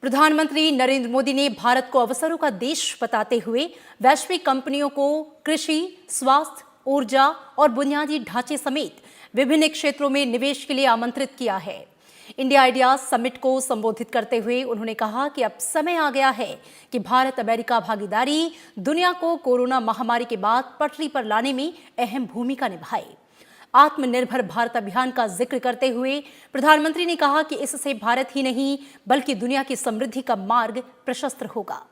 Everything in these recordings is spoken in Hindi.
प्रधानमंत्री नरेंद्र मोदी ने भारत को अवसरों का देश बताते हुए वैश्विक कंपनियों को कृषि, स्वास्थ्य, ऊर्जा और बुनियादी ढांचे समेत विभिन्न क्षेत्रों में निवेश के लिए आमंत्रित किया है। इंडिया आइडियाज समिट को संबोधित करते हुए उन्होंने कहा कि अब समय आ गया है कि भारत अमेरिका भागीदारी दुनिया को कोरोना महामारी के बाद पटरी पर लाने में अहम भूमिका निभाए। आत्मनिर्भर भारत अभियान का जिक्र करते हुए प्रधानमंत्री ने कहा कि इससे भारत ही नहीं बल्कि दुनिया की समृद्धि का मार्ग प्रशस्त होगा।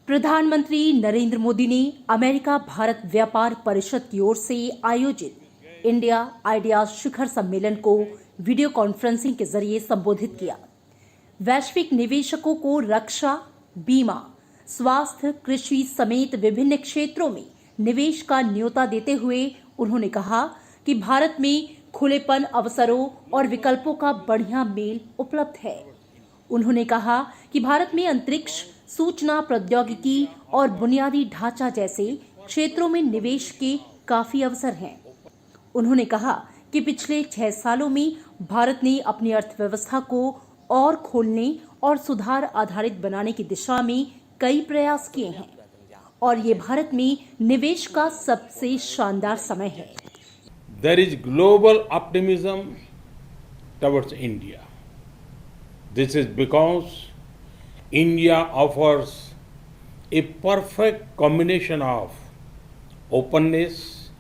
प्रधानमंत्री नरेंद्र मोदी ने अमेरिका भारत व्यापार परिषद की ओर से आयोजित इंडिया आइडियाज शिखर सम्मेलन को वीडियो कॉन्फ्रेंसिंग के जरिए संबोधित किया। वैश्विक निवेशकों को रक्षा, बीमा, स्वास्थ्य, कृषि समेत विभिन्न क्षेत्रों में निवेश का न्योता देते हुए उन्होंने कहा कि भारत में खुलेपन, अवसरों और विकल्पों का बढ़िया मेल उपलब्ध है। उन्होंने कहा कि भारत में अंतरिक्ष, सूचना प्रौद्योगिकी और बुनियादी ढांचा जैसे क्षेत्रों में निवेश के काफी अवसर हैं। उन्होंने कहा कि पिछले 6 सालों में भारत ने अपनी अर्थव्यवस्था को और खोलने और सुधार आधारित बनाने की दिशा में कई प्रयास किए हैं और ये भारत में निवेश का सबसे शानदार समय है। There is global optimism towards India. This is because India offers a perfect combination of openness,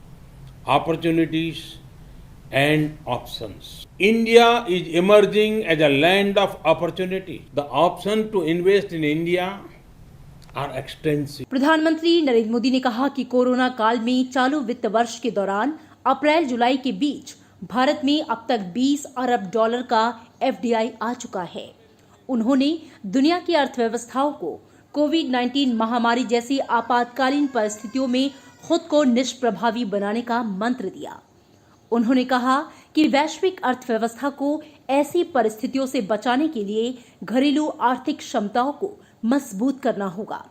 opportunities, and options. India is emerging as a land of opportunity. The option to invest in India are extensive. प्रधानमंत्री नरेंद्र मोदी ने कहा कि कोरोना काल में चालू वित्त वर्ष के दौरान अप्रैल-जुलाई के बीच भारत में अब तक $20 अरब का FDI आ चुका है। उन्होंने दुनिया की अर्थव्यवस्थाओं को कोविड-19 महामारी जैसी आपातकालीन परिस्थितियों में खुद को निष्प्रभावी बनाने का मंत्र दिया। उन्होंने कहा कि वैश्विक अर्थव्यवस्था को ऐसी परिस्थितियों से बचाने के लिए घरेलू आर्थिक क्षमताओं को मजबूत करना होगा।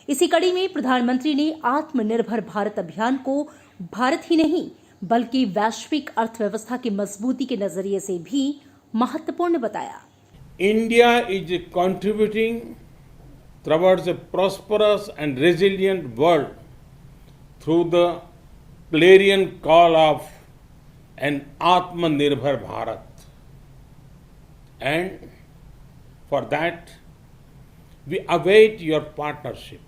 इसी कड़ी में प्रधानमंत्री ने आत्मनिर्भर भारत अभियान को भारत ही नहीं बल्कि वैश्विक अर्थव्यवस्था की मजबूती के नजरिए से भी महत्वपूर्ण बताया। India is contributing towards a prosperous and resilient world through the clarion call of an Atmanirbhar Bharat. And for that, we await your partnership.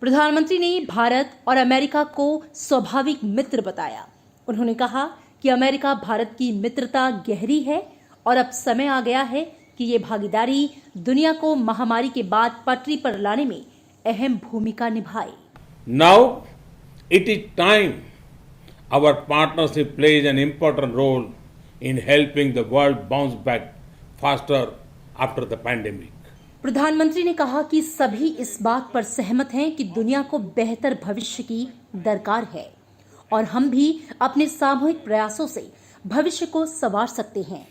प्रधानमंत्री ने भारत और अमेरिका को स्वाभाविक मित्र बताया। उन्होंने कहा कि अमेरिका भारत की मित्रता गहरी है और अब समय आ गया है कि ये भागीदारी दुनिया को महामारी के बाद पटरी पर लाने में अहम भूमिका निभाए। Now it is time our partnership plays an important role in helping the world bounce back faster after the pandemic. प्रधानमंत्री ने कहा कि सभी इस बात पर सहमत हैं कि दुनिया को बेहतर भविष्य की दरकार है और हम भी अपने सामूहिक प्रयासों से भविष्य को संवार सकते हैं।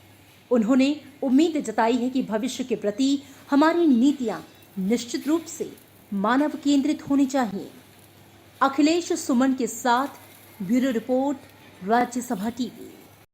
उन्होंने उम्मीद जताई है कि भविष्य के प्रति हमारी नीतियां निश्चित रूप से मानव केंद्रित होनी चाहिए। अखिलेश सुमन के साथ ब्यूरो रिपोर्ट, राज्यसभा टीवी।